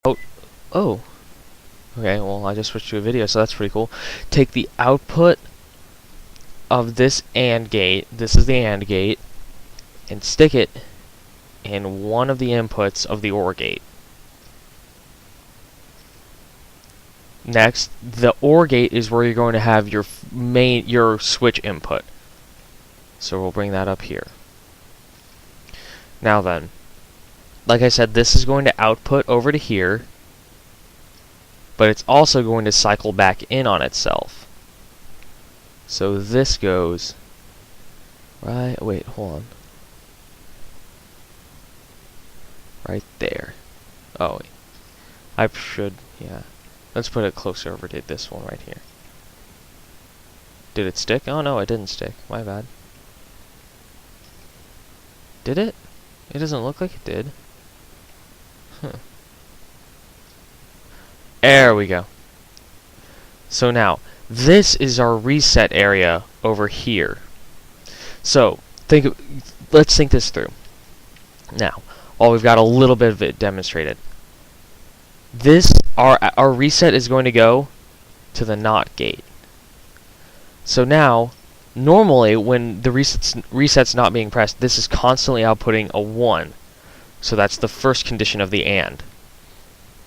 Oh, oh, okay, well, I just switched to a video, so that's pretty cool. Take the output of this AND gate, this is the AND gate, and stick it in one of the inputs of the OR gate. Next, the OR gate is where you're going to have your switch input. So we'll bring that up here. Now then, like I said, this is going to output over to here, but it's also going to cycle back in on itself. So this goes right, wait, hold on. Right there. Oh, wait. I should, yeah. Let's put it closer over to this one right here. Did it stick? Oh no, it didn't stick. My bad. Did it? It doesn't look like it did. Huh. There we go. So now, this is our reset area over here. So, let's think this through. Now, while we've got a little bit of it demonstrated. Our reset is going to go to the NOT gate. So now, normally when the reset's not being pressed, this is constantly outputting a 1. So that's the first condition of the AND.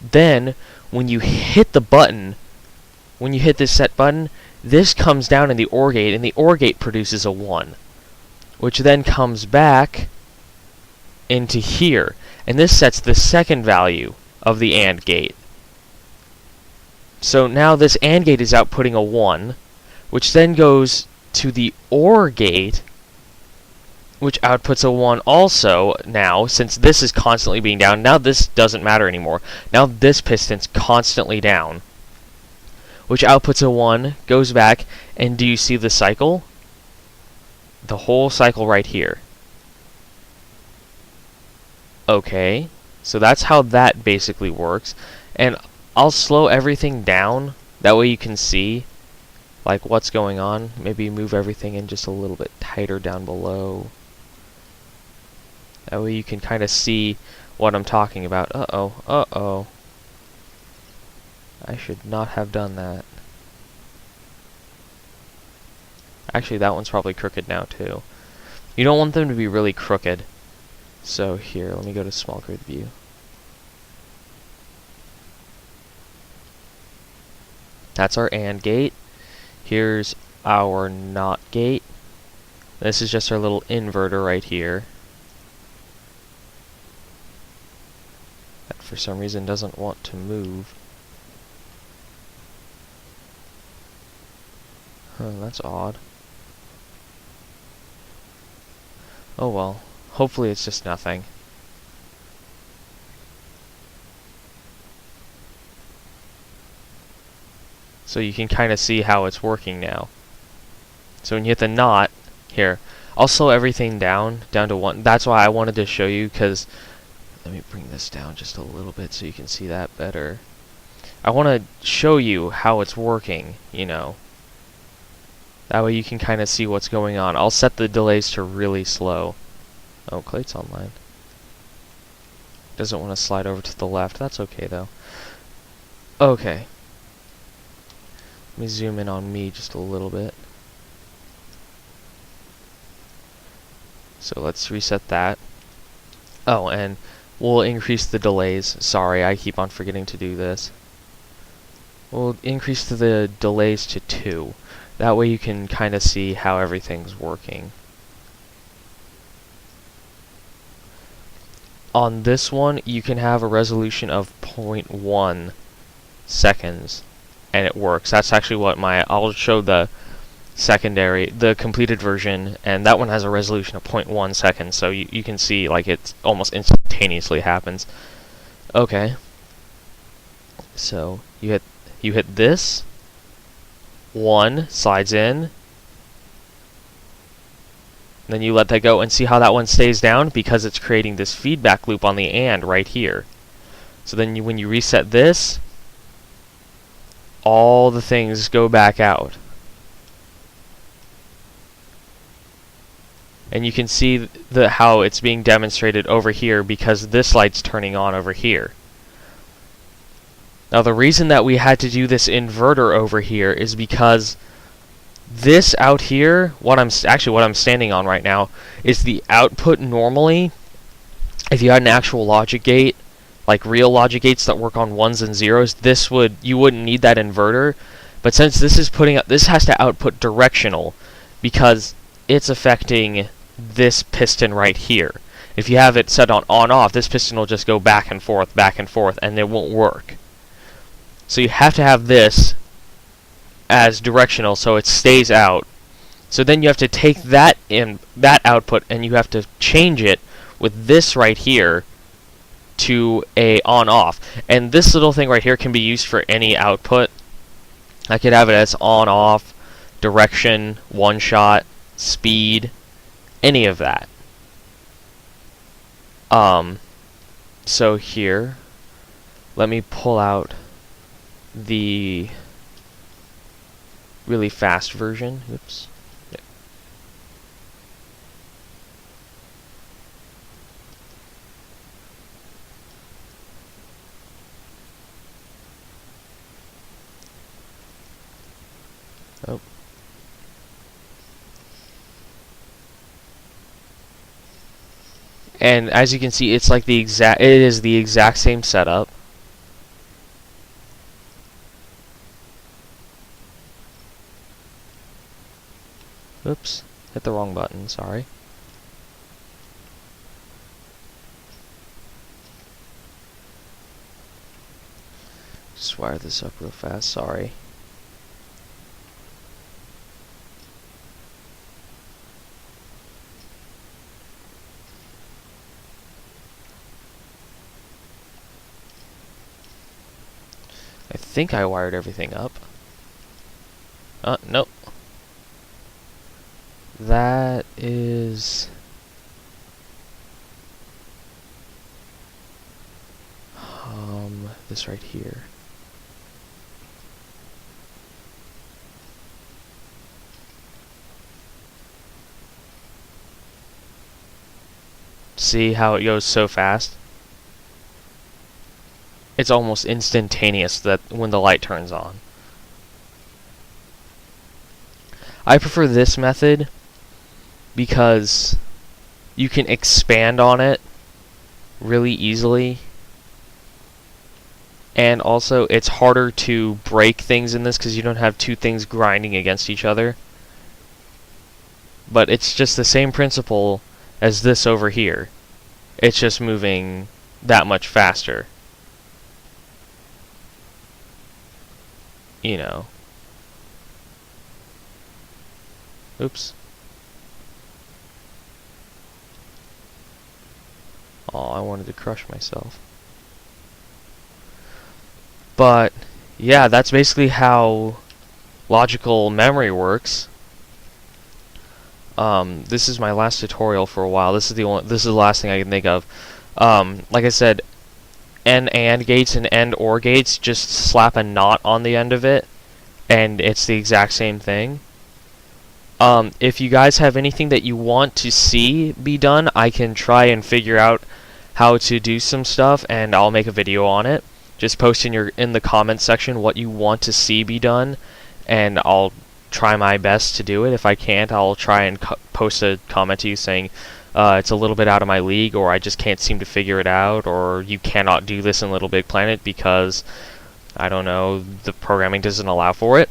Then, when you hit the button, when you hit this set button, this comes down in the OR gate, and the OR gate produces a 1, which then comes back into here, and this sets the second value of the AND gate. So now this AND gate is outputting a 1, which then goes to the OR gate, which outputs a 1 also now, since this is constantly being down. Now this doesn't matter anymore. Now this piston's constantly down, which outputs a 1, goes back, and do you see the cycle? The whole cycle right here. Okay, so that's how that basically works. And I'll slow everything down, that way you can see like what's going on. Maybe move everything in just a little bit tighter down below. That way you can kind of see what I'm talking about. Uh-oh. I should not have done that. Actually, that one's probably crooked now too. You don't want them to be really crooked. So here, let me go to small grid view. That's our AND gate. Here's our NOT gate. This is just our little inverter right here. That for some reason doesn't want to move. Huh, that's odd. Oh well. Hopefully it's just nothing. So you can kind of see how it's working now. So when you hit the NOT, here, I'll slow everything down to 1. That's why I wanted to show you, because let me bring this down just a little bit so you can see that better. I want to show you how it's working, you know. That way you can kind of see what's going on. I'll set the delays to really slow. Oh, Clayt's online. Doesn't want to slide over to the left. That's okay, though. Okay. Let me zoom in on me just a little bit. So let's reset that. Oh, and we'll increase the delays. Sorry, I keep on forgetting to do this. We'll increase the delays to 2. That way you can kind of see how everything's working. On this one, you can have a resolution of 0.1 seconds, and it works. That's actually what I'll show the completed version, and that one has a resolution of 0.1 seconds, so you can see like it almost instantaneously happens. Okay. So you hit this, 1 slides in, then you let that go and see how that one stays down, because it's creating this feedback loop on the AND right here. So then when you reset this, all the things go back out. And you can see how it's being demonstrated over here, because this light's turning on over here. Now the reason that we had to do this inverter over here is because this out here, what I'm standing on right now, is the output normally. If you had an actual logic gate, like real logic gates that work on ones and zeros, you wouldn't need that inverter. But since this is this has to output directional because it's affecting this piston right here. If you have it set on off, this piston will just go back and forth, and it won't work. So you have to have this as directional so it stays out. So then you have to take that output and you have to change it with this right here to a on-off. And this little thing right here can be used for any output. I could have it as on-off, direction, one-shot, speed, any of that. So here, let me pull out the really fast version. Oops. Oh. And as you can see, it's like it is the exact same setup. Oops, hit the wrong button, sorry. Just wire this up real fast, sorry. I think I wired everything up. Nope. That is... this right here. See how it goes so fast? It's almost instantaneous that when the light turns on. I prefer this method because you can expand on it really easily, and also it's harder to break things in this because you don't have two things grinding against each other. But it's just the same principle as this over here. It's just moving that much faster. You know. Oops. Oh, I wanted to crush myself. But, yeah, that's basically how logical memory works. This is my last tutorial for a while. This is the last thing I can think of. Like I said, AND gates and AND OR gates, just slap a NOT on the end of it, and it's the exact same thing. If you guys have anything that you want to see be done, I can try and figure out how to do some stuff, and I'll make a video on it. Just post in the comments section what you want to see be done, and I'll try my best to do it. If I can't, I'll try and post a comment to you saying it's a little bit out of my league, or I just can't seem to figure it out, or you cannot do this in Little Big Planet because, I don't know, the programming doesn't allow for it.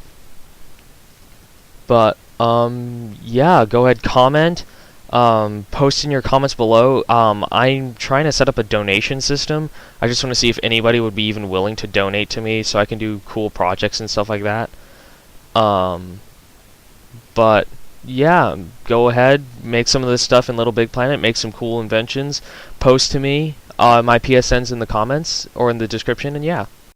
But, yeah, go ahead, comment. Post in your comments below. I'm trying to set up a donation system. I just want to see if anybody would be even willing to donate to me so I can do cool projects and stuff like that. But yeah, go ahead, make some of this stuff in Little Big Planet, make some cool inventions, post to me. My PSN's in the comments or in the description, and yeah.